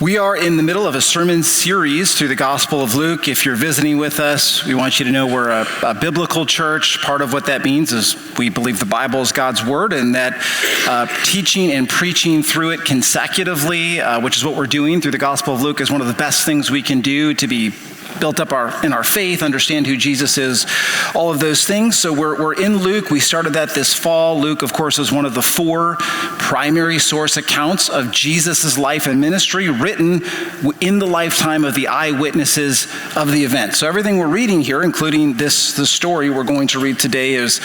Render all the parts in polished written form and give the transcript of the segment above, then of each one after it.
We are in the middle of a sermon series through the Gospel of Luke. If you're visiting with us, we want you to know we're a biblical church. Part of what that means is we believe the Bible is God's word, and that teaching and preaching through it consecutively, which is what we're doing through the Gospel of Luke, is one of the best things we can do to be built up in our faith, understand who Jesus is, all of those things. So we're in Luke. We started that this fall. Luke, of course, is one of the four primary source accounts of Jesus' life and ministry written in the lifetime of the eyewitnesses of the event. So everything we're reading here, including the story we're going to read today, is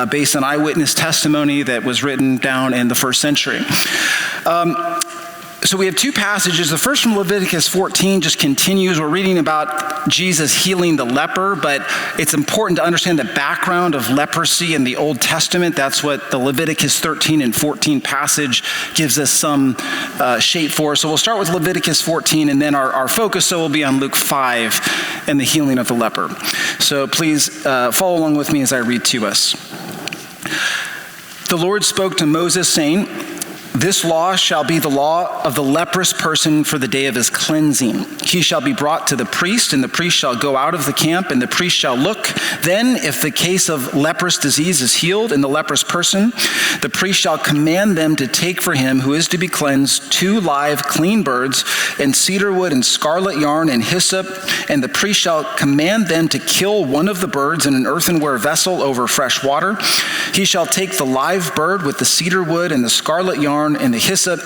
based on eyewitness testimony that was written down in the first century. So we have two passages. The first from Leviticus 14 just continues. We're reading about Jesus healing the leper, but it's important to understand the background of leprosy in the Old Testament. That's what the Leviticus 13 and 14 passage gives us some shape for. So we'll start with Leviticus 14, and then our focus will be on Luke 5 and the healing of the leper. So please follow along with me as I read to us. The Lord spoke to Moses, saying, "This law shall be the law of the leprous person for the day of his cleansing. He shall be brought to the priest, and the priest shall go out of the camp, and the priest shall look. Then, if the case of leprous disease is healed in the leprous person, the priest shall command them to take for him who is to be cleansed 2 live clean birds, and cedar wood, and scarlet yarn, and hyssop. And the priest shall command them to kill one of the birds in an earthenware vessel over fresh water. He shall take the live bird with the cedar wood and the scarlet yarn and the hyssop,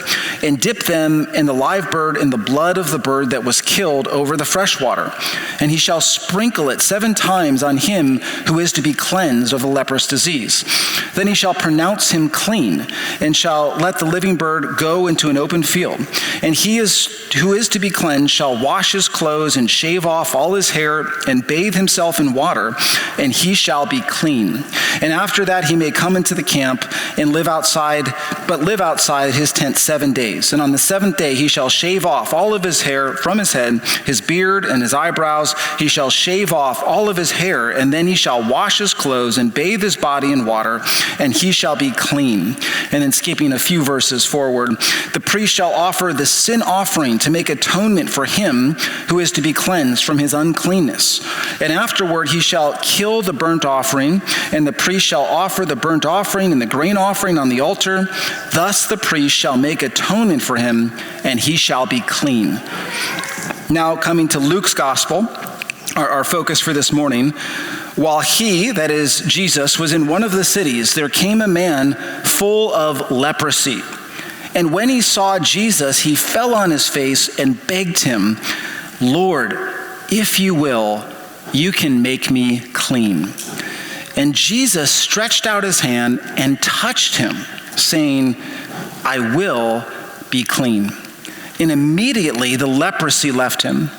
and dip them in the live bird in the blood of the bird that was killed over the fresh water. And he shall sprinkle it 7 times on him who is to be cleansed of the leprous disease. Then he shall pronounce him clean, and shall let the living bird go into an open field. And he who is to be cleansed shall wash his clothes and shave off all his hair and bathe himself in water, and he shall be clean. And after that he may come into the camp and live outside his tent 7 days. And on the 7th day he shall shave off all of his hair from his head, his beard and his eyebrows. He shall shave off all of his hair, and then he shall wash his clothes and bathe his body in water, and he shall be clean." And then skipping a few verses forward, the priest shall offer the sin offering to make atonement for him who is to be cleansed from his uncleanness. And afterward he shall kill the burnt offering, and the priest shall offer the burnt offering and the grain offering on the altar. Thus the priest shall make atonement for him, and he shall be clean. Now coming to Luke's gospel, our focus for this morning. While he, that is Jesus, was in one of the cities, there came a man full of leprosy. And when he saw Jesus, he fell on his face and begged him, "Lord, if you will, you can make me clean." And Jesus stretched out his hand and touched him, saying, "I will be clean." And immediately the leprosy left him.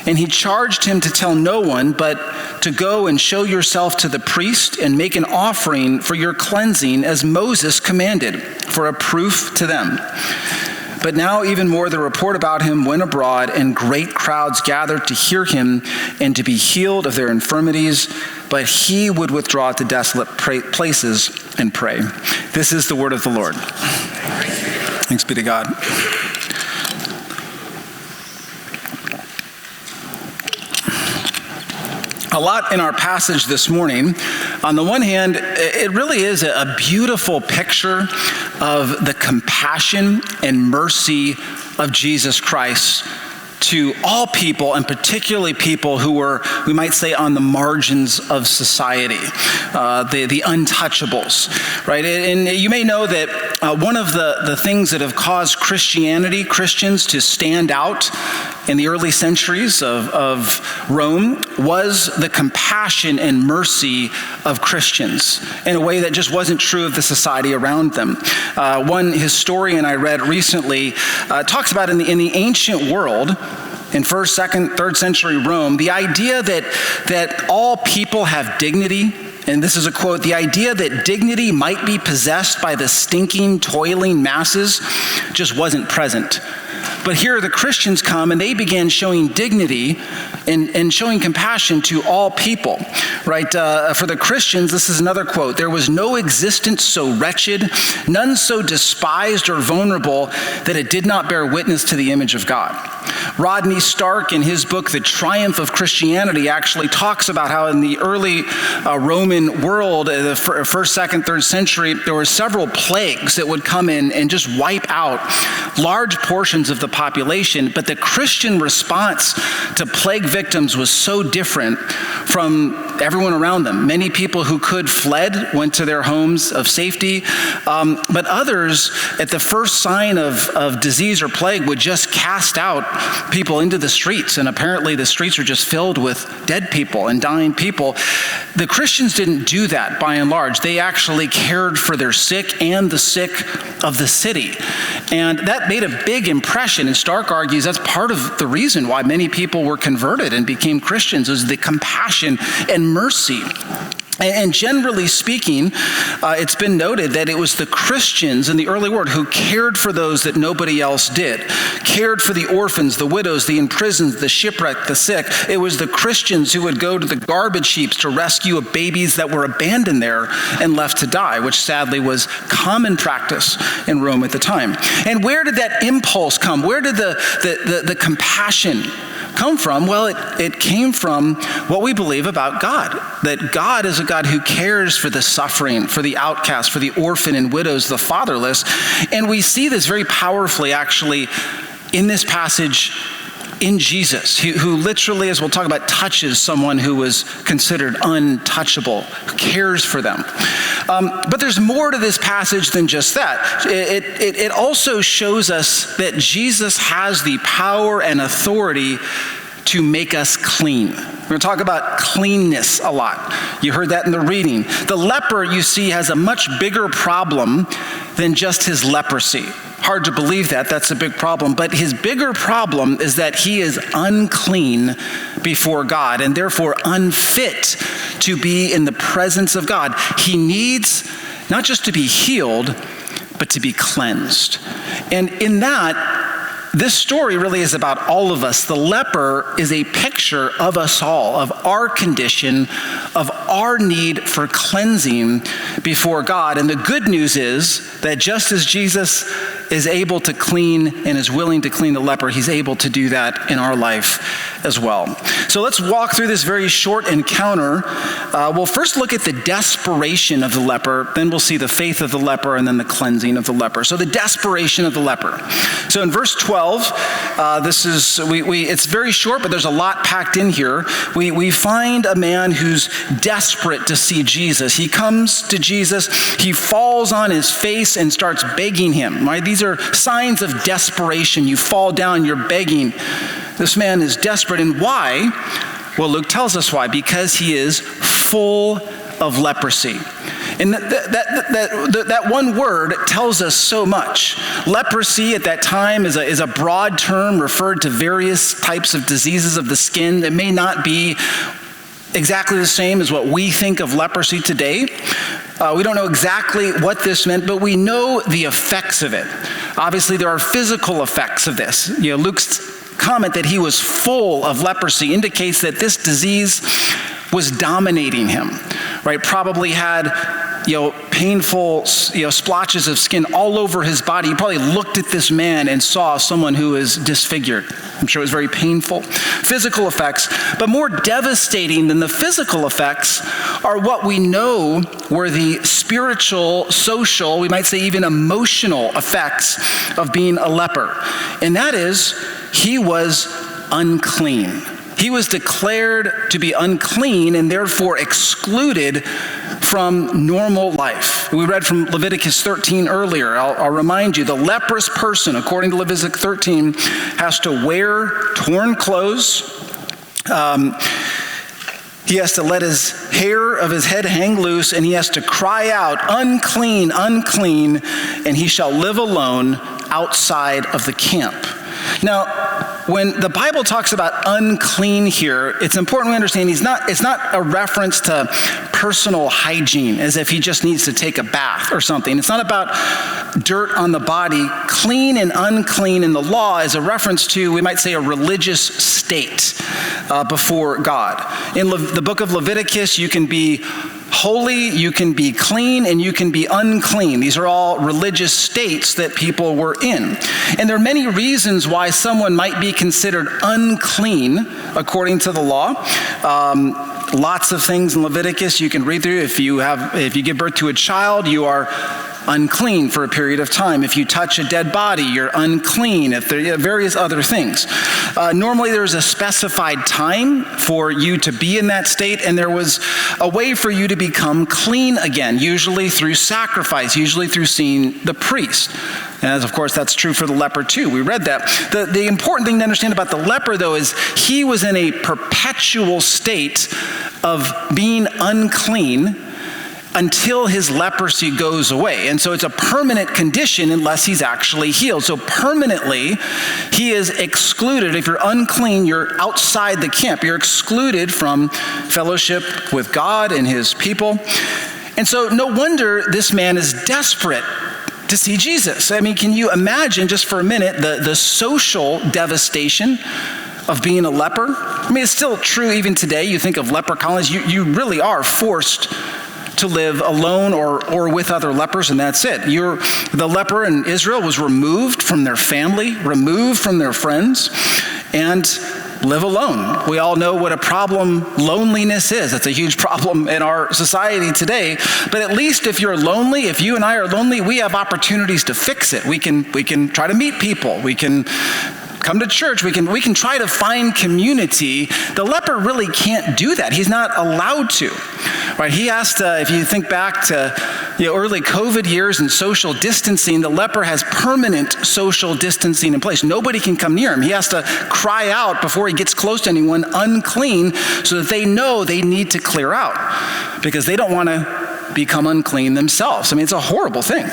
And he charged him to tell no one, but to go and show yourself to the priest and make an offering for your cleansing as Moses commanded, for a proof to them. But now even more the report about him went abroad, and great crowds gathered to hear him and to be healed of their infirmities. But he would withdraw to desolate places and pray. This is the word of the Lord. Thanks be to God. A lot in our passage this morning. On the one hand, it really is a beautiful picture of the compassion and mercy of Jesus Christ to all people, and particularly people who were, we might say, on the margins of society, the untouchables, right? And you may know that one of the things that have caused Christians to stand out in the early centuries of Rome was the compassion and mercy of Christians in a way that just wasn't true of the society around them. One historian I read recently talks about in the ancient world, in 1st, 2nd, 3rd century Rome, the idea that all people have dignity, and this is a quote, the idea that dignity might be possessed by the stinking, toiling masses just wasn't present. But here the Christians come and they began showing dignity and showing compassion to all people, right? For the Christians, this is another quote: "There was no existence so wretched, none so despised or vulnerable that it did not bear witness to the image of God." Rodney Stark, in his book, The Triumph of Christianity, actually talks about how in the early Roman world, the first, second, third century, there were several plagues that would come in and just wipe out large portions of the population. But the Christian response to plague victims was so different from everyone around them. Many people who could fled, went to their homes of safety, but others, at the first sign of disease or plague, would just cast out people into the streets, and apparently the streets are just filled with dead people and dying people. The Christians didn't do that by and large. They actually cared for their sick and the sick of the city. And that made a big impression, and Stark argues that's part of the reason why many people were converted and became Christians, was the compassion and mercy. And generally speaking, it's been noted that it was the Christians in the early world who cared for those that nobody else did, cared for the orphans, the widows, the imprisoned, the shipwrecked, the sick. It was the Christians who would go to the garbage heaps to rescue babies that were abandoned there and left to die, which sadly was common practice in Rome at the time. And where did that impulse come? Where did the compassion come from? Well, it came from what we believe about God, that God is a God who cares for the suffering, for the outcast, for the orphan and widows, the fatherless. And we see this very powerfully actually in this passage in Jesus, who literally, as we'll talk about, touches someone who was considered untouchable, who cares for them. But there's more to this passage than just that. It also shows us that Jesus has the power and authority to make us clean. We're going to talk about cleanness a lot. You heard that in the reading. The leper, you see, has a much bigger problem than just his leprosy. Hard to believe that. That's a big problem. But his bigger problem is that he is unclean before God and therefore unfit to be in the presence of God. He needs not just to be healed, but to be cleansed. And in that, this story really is about all of us. The leper is a picture of us all, of our condition, of our need for cleansing before God. And the good news is that just as Jesus is able to clean and is willing to clean the leper, he's able to do that in our life as well. So let's walk through this very short encounter. We'll first look at the desperation of the leper, then we'll see the faith of the leper, and then the cleansing of the leper. So the desperation of the leper. So in verse 12, it's very short, but there's a lot packed in here. We find a man who's desperate to see Jesus. He comes to Jesus, he falls on his face and starts begging him, right? These are signs of desperation. You fall down, you're begging. This man is desperate. And why? Well, Luke tells us why. Because he is full of leprosy. And that one word tells us so much. Leprosy at that time is a broad term, referred to various types of diseases of the skin that may not be exactly the same as what we think of leprosy today. We don't know exactly what this meant, but we know the effects of it. Obviously, there are physical effects of this. Luke's comment that he was full of leprosy indicates that this disease was dominating him, right? Probably had, painful, splotches of skin all over his body. He probably looked at this man and saw someone who is disfigured. I'm sure it was very painful. Physical effects, but more devastating than the physical effects are what we know were the spiritual, social, we might say even emotional effects of being a leper. And that is, he was unclean. He was declared to be unclean and therefore excluded from normal life. We read from Leviticus 13 earlier. I'll remind you, the leprous person, according to Leviticus 13, has to wear torn clothes. He has to let his hair of his head hang loose, and he has to cry out, "Unclean, unclean," and he shall live alone outside of the camp. Now, when the Bible talks about unclean here, it's important we understand it's not a reference to personal hygiene, as if he just needs to take a bath or something. It's not about dirt on the body. Clean and unclean in the law is a reference to, we might say, a religious state before God. In the book of Leviticus, you can be holy, you can be clean, and you can be unclean. These are all religious states that people were in. And there are many reasons why someone might be considered unclean according to the law. Lots of things in Leviticus you can read through. If you give birth to a child, you are unclean for a period of time. If you touch a dead body, you're unclean. If there are various other things. Normally there's a specified time for you to be in that state, and there was a way for you to become clean again, usually through sacrifice, usually through seeing the priest. And of course, that's true for the leper too. We read that. The important thing to understand about the leper, though, is he was in a perpetual state of being unclean until his leprosy goes away. And so it's a permanent condition unless he's actually healed. So permanently, he is excluded. If you're unclean, you're outside the camp. You're excluded from fellowship with God and his people. And so no wonder this man is desperate to see Jesus. I mean, can you imagine just for a minute the social devastation of being a leper? I mean, it's still true even today. You think of leper colonies, you really are forced to live alone or with other lepers, and that's it. The leper in Israel was removed from their family, removed from their friends, and live alone. We all know what a problem loneliness is. It's a huge problem in our society today. But at least if you're lonely, if you and I are lonely, we have opportunities to fix it. We can try to meet people. We can come to church. We can try to find community. The leper really can't do that. He's not allowed to. Right? He has to, if you think back to early COVID years and social distancing, the leper has permanent social distancing in place. Nobody can come near him. He has to cry out before he gets close to anyone, unclean, so that they know they need to clear out because they don't want to become unclean themselves. I mean, it's a horrible thing.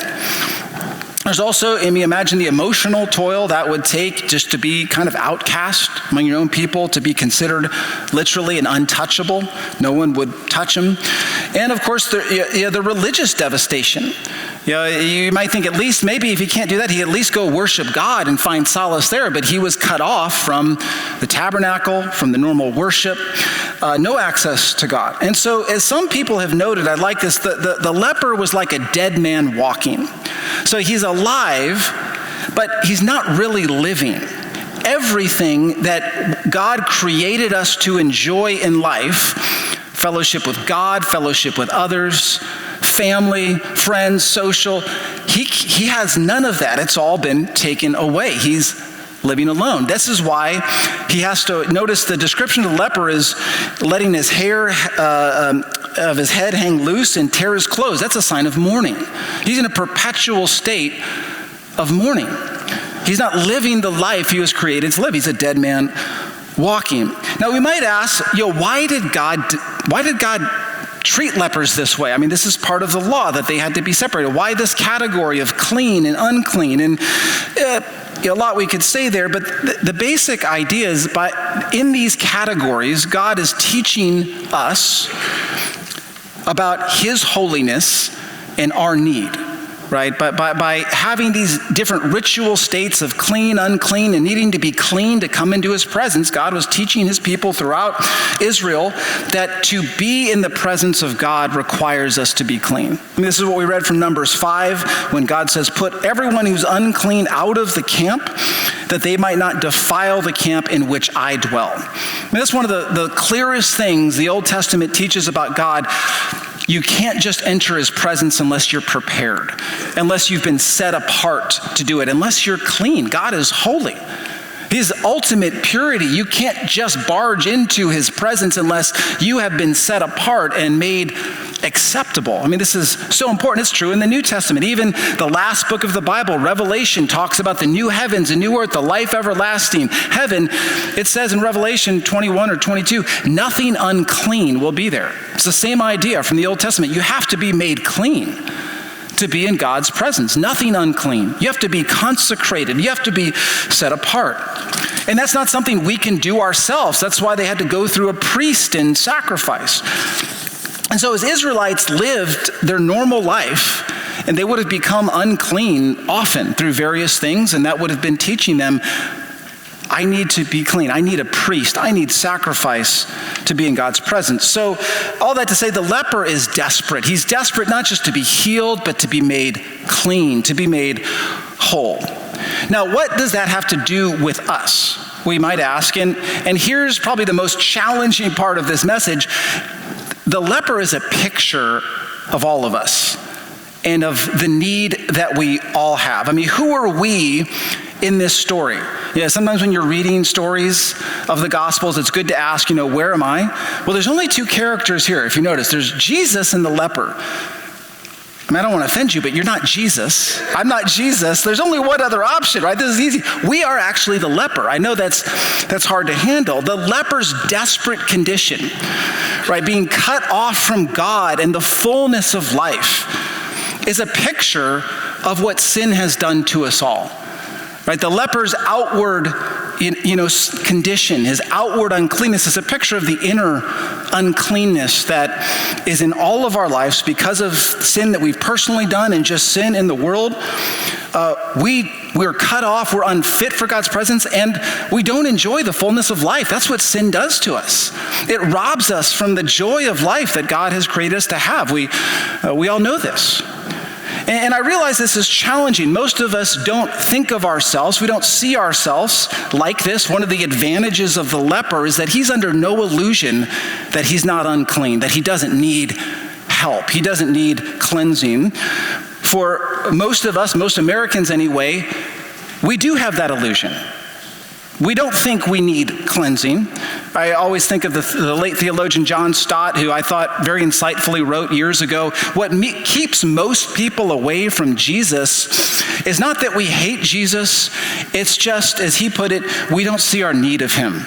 There's also, imagine the emotional toil that would take just to be kind of outcast among your own people, to be considered literally an untouchable. No one would touch him. And of course, the religious devastation. You might think at least maybe if he can't do that, he'd at least go worship God and find solace there. But he was cut off from the tabernacle, from the normal worship, no access to God. And so as some people have noted, I like this, the leper was like a dead man walking. So he's alive, but he's not really living. Everything that God created us to enjoy in life, fellowship with God, fellowship with others, family, friends, social, he has none of that. It's all been taken away. He's living alone. This is why he has to, notice the description of the leper is letting his hair of his head hang loose and tear his clothes. That's a sign of mourning. He's in a perpetual state of mourning. He's not living the life he was created to live. He's a dead man walking. Now we might ask, why did God treat lepers this way? I mean, this is part of the law that they had to be separated. Why this category of clean and unclean? And a lot we could say there, but the basic idea is in these categories, God is teaching us about his holiness and our need, right? But by having these different ritual states of clean, unclean, and needing to be clean to come into his presence, God was teaching his people throughout Israel that to be in the presence of God requires us to be clean. I mean, this is what we read from Numbers 5, when God says, put everyone who's unclean out of the camp, that they might not defile the camp in which I dwell. I mean, that's one of the clearest things the Old Testament teaches about God. You can't just enter his presence unless you're prepared, unless you've been set apart to do it, unless you're clean. God is holy. His ultimate purity, you can't just barge into his presence unless you have been set apart and made acceptable. I mean, this is so important. It's true in the New Testament. Even the last book of the Bible, Revelation, talks about the new heavens and new earth, the life everlasting heaven. It says in Revelation 21 or 22, nothing unclean will be there. It's the same idea from the Old Testament. You have to be made clean to be in God's presence. Nothing unclean. You have to be consecrated. You have to be set apart. And that's not something we can do ourselves. That's why they had to go through a priest and sacrifice. And so as Israelites lived their normal life, and they would have become unclean often through various things, and that would have been teaching them, I need to be clean. I need a priest. I need sacrifice to be in God's presence. So all that to say, the leper is desperate. He's desperate not just to be healed, but to be made clean, to be made whole. Now, what does that have to do with us? We might ask, and here's probably the most challenging part of this message. The leper is a picture of all of us and of the need that we all have. I mean, who are we in this story? Yeah, sometimes when you're reading stories of the Gospels, it's good to ask, where am I? Well, there's only two characters here, if you notice. There's Jesus and the leper. I don't want to offend you, but you're not Jesus. I'm not Jesus. There's only one other option, right? This is easy. We are actually the leper. I know that's hard to handle. The leper's desperate condition, right? Being cut off from God and the fullness of life is a picture of what sin has done to us all. Right, the leper's outward, condition, his outward uncleanness is a picture of the inner uncleanness that is in all of our lives because of sin that we've personally done and just sin in the world. We're cut off, we're unfit for God's presence, and we don't enjoy the fullness of life. That's what sin does to us. It robs us from the joy of life that God has created us to have. We all know this. And I realize this is challenging. Most of us don't think of ourselves. We don't see ourselves like this. One of the advantages of the leper is that he's under no illusion that he's not unclean, that he doesn't need help. He doesn't need cleansing. For most of us, most Americans anyway, we do have that illusion. We don't think we need cleansing. I always think of the late theologian John Stott, who I thought very insightfully wrote years ago, what keeps most people away from Jesus is not that we hate Jesus, it's just, as he put it, we don't see our need of him.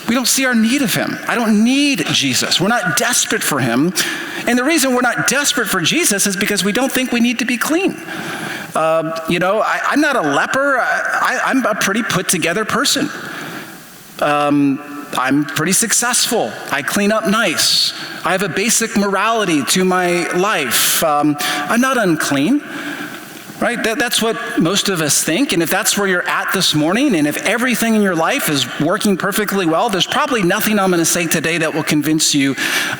We don't see our need of him. I don't need Jesus. We're not desperate for him. And the reason we're not desperate for Jesus is because we don't think we need to be clean. I'm not a leper. I'm a pretty put together person. I'm pretty successful. I clean up nice. I have a basic morality to my life. I'm not unclean, right? That's what most of us think. And if that's where you're at this morning, and if everything in your life is working perfectly well, there's probably nothing I'm going to say today that will convince you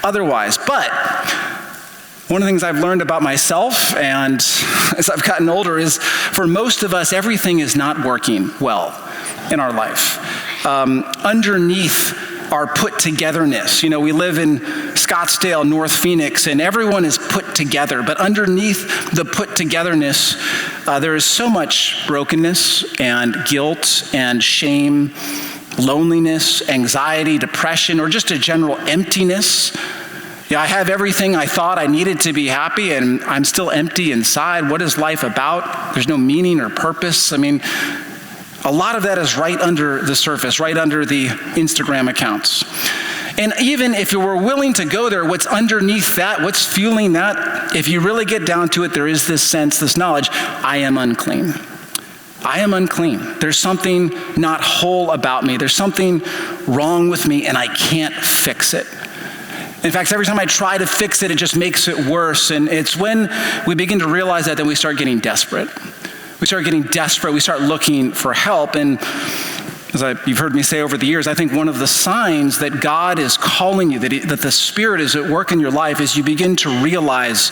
otherwise. But one of the things I've learned about myself, and as I've gotten older, is for most of us, everything is not working well in our life. Underneath our put-togetherness, we live in Scottsdale, North Phoenix, and everyone is put together. But underneath the put-togetherness, there is so much brokenness and guilt and shame, loneliness, anxiety, depression, or just a general emptiness. Yeah, I have everything I thought I needed to be happy, and I'm still empty inside. What is life about? There's no meaning or purpose. A lot of that is right under the surface, right under the Instagram accounts. And even if you were willing to go there, what's underneath that, what's fueling that, if you really get down to it, there is this sense, this knowledge, I am unclean. I am unclean. There's something not whole about me. There's something wrong with me, and I can't fix it. In fact, every time I try to fix it, it just makes it worse. And it's when we begin to realize that we start getting desperate. We start getting desperate. We start looking for help. And as you've heard me say over the years, I think one of the signs that God is calling you, that the Spirit is at work in your life, is you begin to realize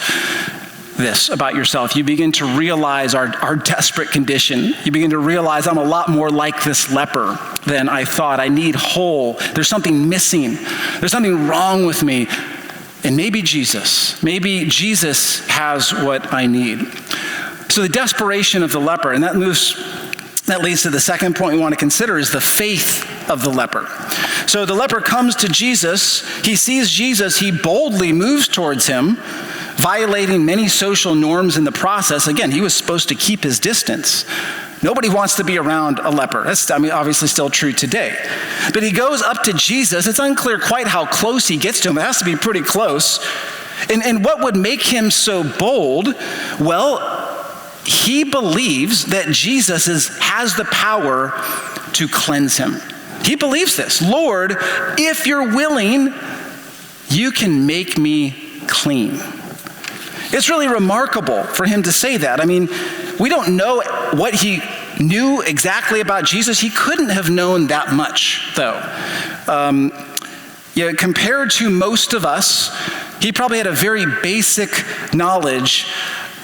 this about yourself. You begin to realize our desperate condition. You begin to realize I'm a lot more like this leper than I thought. I need whole. There's something missing. There's something wrong with me. And maybe Jesus has what I need. So the desperation of the leper, and that leads to the second point we want to consider, is the faith of the leper. So the leper comes to Jesus. He sees Jesus. He boldly moves towards him, violating many social norms in the process. Again, he was supposed to keep his distance. Nobody wants to be around a leper. That's, obviously still true today. But he goes up to Jesus. It's unclear quite how close he gets to him. It has to be pretty close. And what would make him so bold? Well, he believes that Jesus has the power to cleanse him. He believes this. Lord, if you're willing, you can make me clean. It's really remarkable for him to say that. I mean, we don't know what he knew exactly about Jesus. He couldn't have known that much, though. Compared to most of us, he probably had a very basic knowledge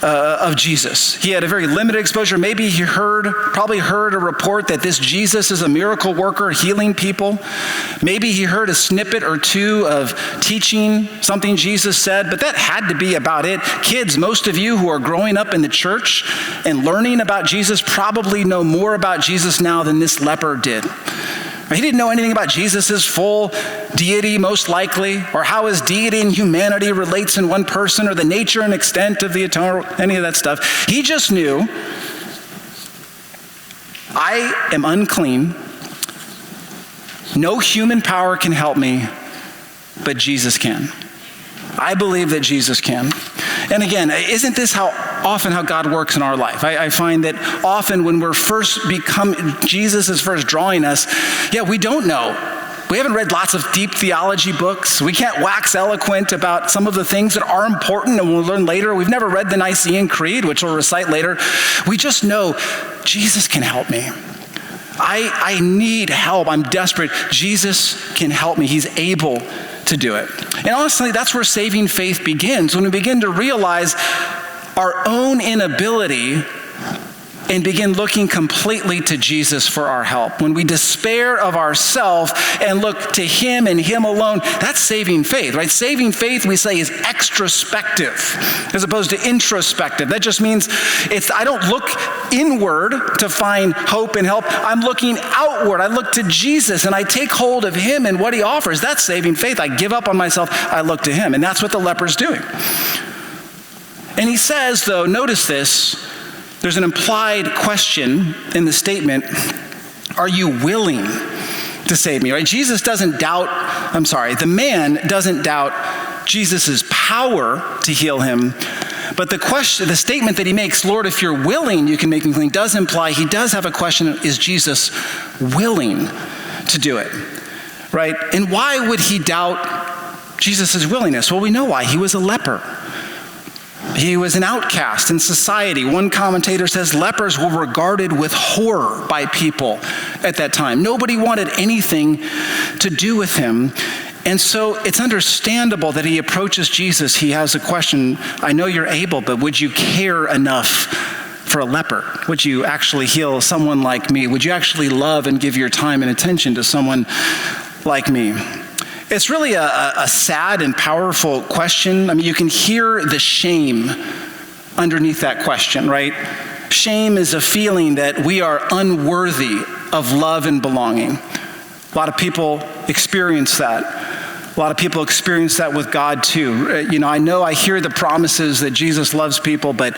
of Jesus. He had a very limited exposure. Maybe he probably heard a report that this Jesus is a miracle worker healing people. Maybe he heard a snippet or two of teaching something Jesus said, but that had to be about it. Kids, most of you who are growing up in the church and learning about Jesus probably know more about Jesus now than this leper did. He didn't know anything about Jesus' full deity, most likely, or how his deity and humanity relates in one person, or the nature and extent of the eternal, any of that stuff. He just knew, I am unclean. No human power can help me, but Jesus can. I believe that Jesus can. And again, isn't this how God works in our life? I find that often when Jesus is first drawing us, we don't know. We haven't read lots of deep theology books. We can't wax eloquent about some of the things that are important and we'll learn later. We've never read the Nicene Creed, which we'll recite later. We just know Jesus can help me. I need help. I'm desperate. Jesus can help me. He's able to do it. And honestly, that's where saving faith begins, when we begin to realize our own inability and begin looking completely to Jesus for our help. When we despair of ourselves and look to him and him alone, that's saving faith, right? Saving faith, we say, is extrospective as opposed to introspective. That just means I don't look inward to find hope and help. I'm looking outward. I look to Jesus and I take hold of him and what he offers. That's saving faith. I give up on myself. I look to him. And that's what the leper's doing. And he says, though, notice this, there's an implied question in the statement, are you willing to save me, right? The man doesn't doubt Jesus' power to heal him, but the statement that he makes, Lord, if you're willing, you can make me clean, does imply he does have a question, is Jesus willing to do it, right? And why would he doubt Jesus' willingness? Well, we know why. He was a leper. He was an outcast in society. One commentator says lepers were regarded with horror by people at that time. Nobody wanted anything to do with him. And so it's understandable that he approaches Jesus. He has a question, I know you're able, but would you care enough for a leper? Would you actually heal someone like me? Would you actually love and give your time and attention to someone like me? It's really a sad and powerful question. I mean, you can hear the shame underneath that question, right? Shame is a feeling that we are unworthy of love and belonging. A lot of people experience that. A lot of people experience that with God too. I hear the promises that Jesus loves people, but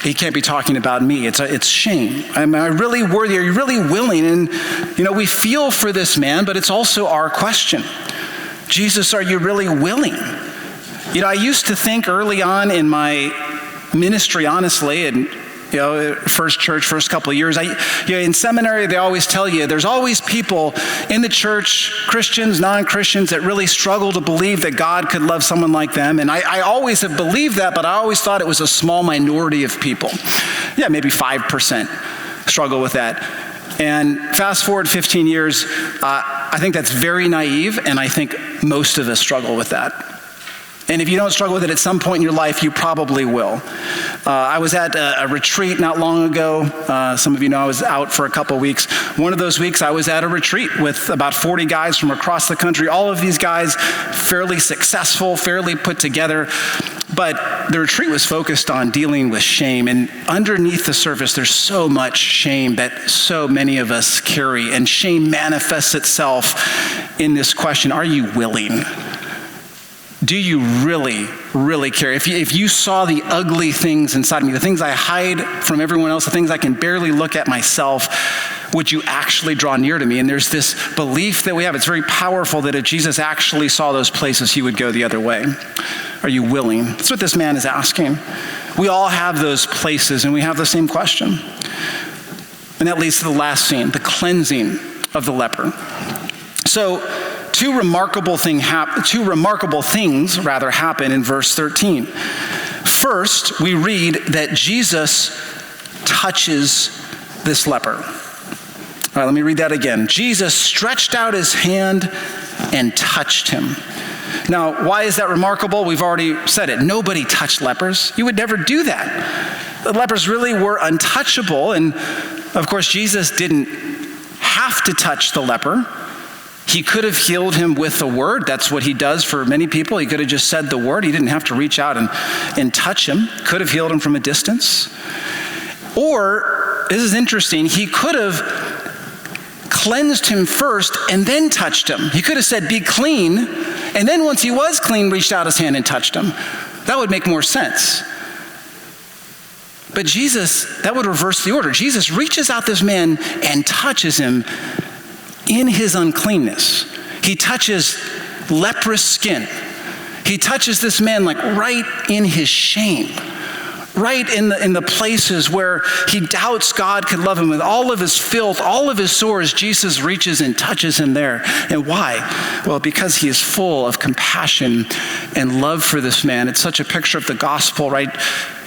he can't be talking about me. It's shame. Am I really worthy? Are you really willing? And, we feel for this man, but it's also our question. Jesus, are you really willing? I used to think early on in my ministry, honestly, and first couple of years, in seminary, they always tell you there's always people in the church, Christians, non-Christians, that really struggle to believe that God could love someone like them. And I always have believed that, but I always thought it was a small minority of people. Maybe 5% struggle with that. And fast forward 15 years, I think that's very naive, and I think most of us struggle with that. And if you don't struggle with it at some point in your life, you probably will. I was at a retreat not long ago. Some of you know I was out for a couple weeks. One of those weeks I was at a retreat with about 40 guys from across the country. All of these guys fairly successful, fairly put together. But the retreat was focused on dealing with shame. And underneath the surface, there's so much shame that so many of us carry. And shame manifests itself in this question, are you willing? Do you really, really care? If you saw the ugly things inside me, the things I hide from everyone else, the things I can barely look at myself, would you actually draw near to me? And there's this belief that we have. It's very powerful that if Jesus actually saw those places, he would go the other way. Are you willing? That's what this man is asking. We all have those places, and we have the same question. And that leads to the last scene, the cleansing of the leper. So two remarkable things happen in verse 13. First, we read that Jesus touches this leper. All right, let me read that again. Jesus stretched out his hand and touched him. Now, why is that remarkable? We've already said it. Nobody touched lepers. You would never do that. The lepers really were untouchable, and of course, Jesus didn't have to touch the leper. He could have healed him with a word. That's what he does for many people. He could have just said the word. He didn't have to reach out and touch him. Could have healed him from a distance. Or, this is interesting, he could have cleansed him first and then touched him. He could have said, be clean, and then once he was clean, reached out his hand and touched him. That would make more sense. But Jesus, that would reverse the order. Jesus reaches out this man and touches him in his uncleanness. He touches leprous skin. He touches this man like right in his shame, right in the places where he doubts God could love him. With all of his filth, all of his sores, Jesus reaches and touches him there. And why? Well, because he is full of compassion and love for this man. It's such a picture of the gospel, right?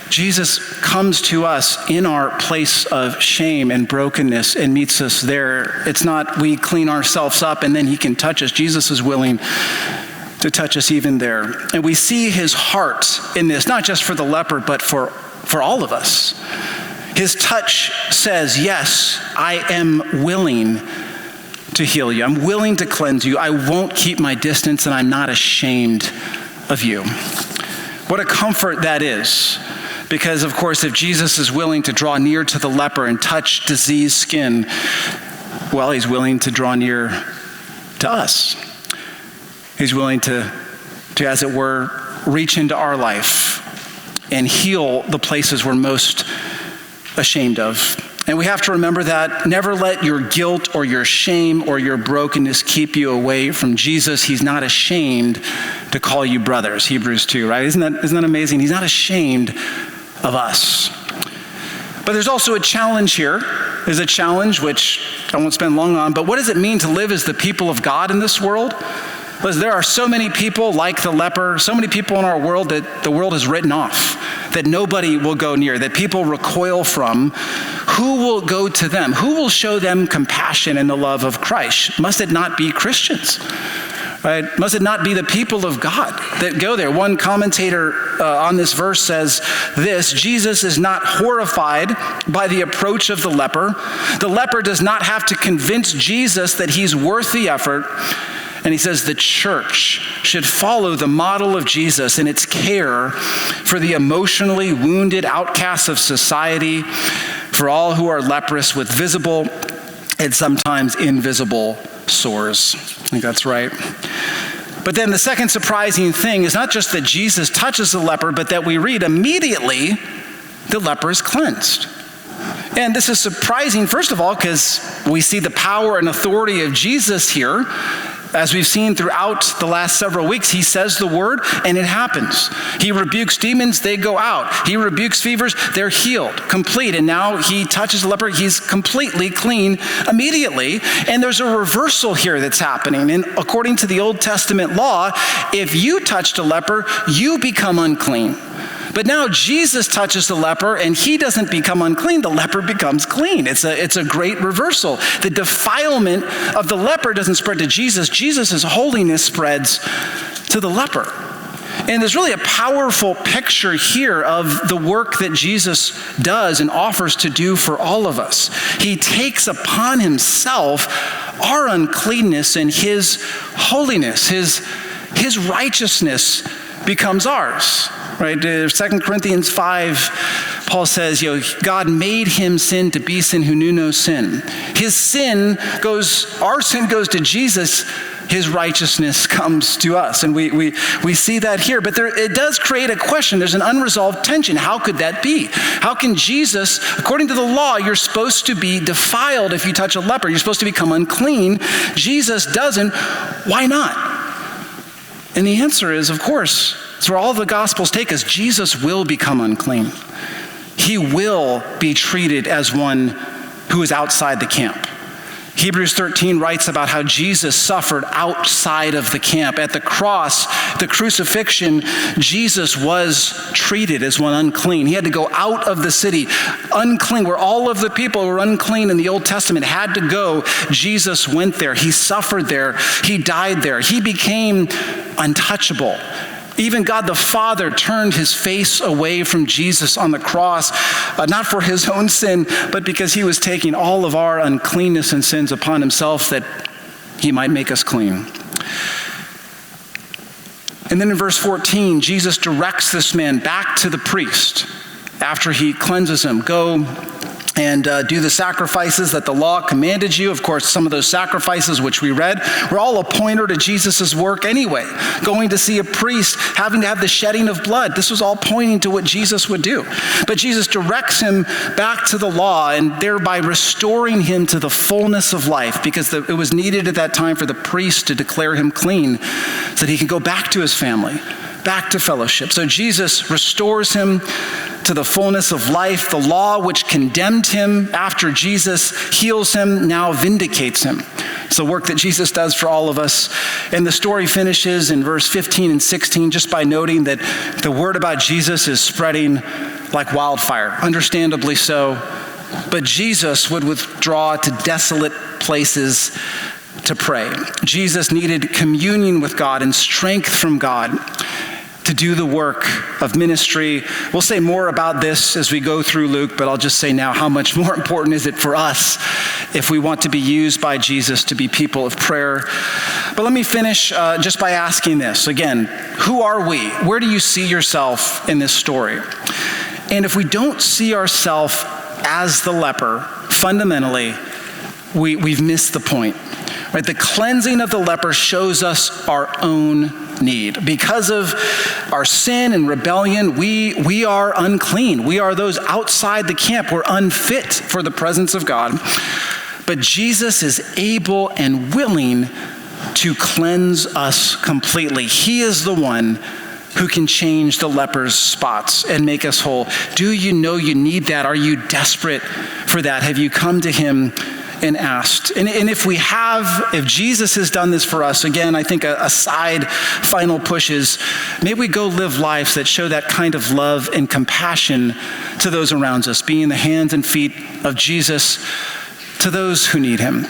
Jesus comes to us in our place of shame and brokenness and meets us there. It's not we clean ourselves up and then he can touch us. Jesus is willing to touch us even there. And we see his heart in this, not just for the leper, but for all of us. His touch says, yes, I am willing to heal you. I'm willing to cleanse you. I won't keep my distance, and I'm not ashamed of you. What a comfort that is. Because, of course, if Jesus is willing to draw near to the leper and touch diseased skin, well, he's willing to draw near to us. He's willing to, as it were, reach into our life and heal the places we're most ashamed of. And we have to remember that. Never let your guilt or your shame or your brokenness keep you away from Jesus. He's not ashamed to call you brothers, Hebrews 2, right? Isn't that amazing? He's not ashamed of us. But there's also a challenge here. There's a challenge which I won't spend long on, but what does it mean to live as the people of God in this world? Because there are so many people like the leper, so many people in our world that the world has written off, that nobody will go near, that people recoil from. Who will go to them? Who will show them compassion and the love of Christ? Must it not be Christians? Right? Must it not be the people of God that go there? One commentator on this verse says this: Jesus is not horrified by the approach of the leper. The leper does not have to convince Jesus that he's worth the effort. And he says the church should follow the model of Jesus in its care for the emotionally wounded outcasts of society, for all who are leprous with visible and sometimes invisible sores. I think that's right. But then the second surprising thing is not just that Jesus touches the leper, but that we read immediately the leper is cleansed. And this is surprising, first of all, because we see the power and authority of Jesus here. As we've seen throughout the last several weeks, he says the word and it happens. He rebukes demons, they go out. He rebukes fevers, they're healed, complete. And now he touches the leper, he's completely clean immediately. And there's a reversal here that's happening. And according to the Old Testament law, if you touched a leper, you become unclean. But now Jesus touches the leper and he doesn't become unclean, the leper becomes clean. It's a great reversal. The defilement of the leper doesn't spread to Jesus. Jesus' holiness spreads to the leper. And there's really a powerful picture here of the work that Jesus does and offers to do for all of us. He takes upon himself our uncleanness, and his holiness, his righteousness becomes ours. Right, 2 Corinthians 5, Paul says, God made him sin to be sin who knew no sin. Our sin goes to Jesus, his righteousness comes to us. And we see that here, but it does create a question. There's an unresolved tension. How could that be? How can Jesus, according to the law, you're supposed to be defiled if you touch a leper. You're supposed to become unclean. Jesus doesn't. Why not? And the answer is, of course, it's where all the Gospels take us. Jesus will become unclean. He will be treated as one who is outside the camp. Hebrews 13 writes about how Jesus suffered outside of the camp. At the cross, the crucifixion, Jesus was treated as one unclean. He had to go out of the city, unclean, where all of the people who were unclean in the Old Testament had to go. Jesus went there. He suffered there. He died there. He became untouchable. Even God the Father turned his face away from Jesus on the cross, not for his own sin, but because he was taking all of our uncleanness and sins upon himself that he might make us clean. And then in verse 14, Jesus directs this man back to the priest after he cleanses him. Go and do the sacrifices that the law commanded you. Of course, some of those sacrifices which we read were all a pointer to Jesus' work anyway. Going to see a priest, having to have the shedding of blood. This was all pointing to what Jesus would do. But Jesus directs him back to the law and thereby restoring him to the fullness of life, because it was needed at that time for the priest to declare him clean so that he could go back to his family, back to fellowship. So Jesus restores him to the fullness of life. The law which condemned him after Jesus heals him, now vindicates him. It's the work that Jesus does for all of us. And the story finishes in verse 15 and 16 just by noting that the word about Jesus is spreading like wildfire, understandably so. But Jesus would withdraw to desolate places to pray. Jesus needed communion with God and strength from God to do the work of ministry. We'll say more about this as we go through Luke, but I'll just say now, how much more important is it for us if we want to be used by Jesus to be people of prayer? But let me finish just by asking this. Again, who are we? Where do you see yourself in this story? And if we don't see ourselves as the leper, fundamentally, we've missed the point. Right? The cleansing of the leper shows us our own need. Because of our sin and rebellion, we are unclean. We are those outside the camp. We're unfit for the presence of God. But Jesus is able and willing to cleanse us completely. He is the one who can change the leper's spots and make us whole. Do you know you need that? Are you desperate for that? Have you come to him and asked? And if Jesus has done this for us, again, I think a side final push is, may we go live lives that show that kind of love and compassion to those around us, being the hands and feet of Jesus to those who need him.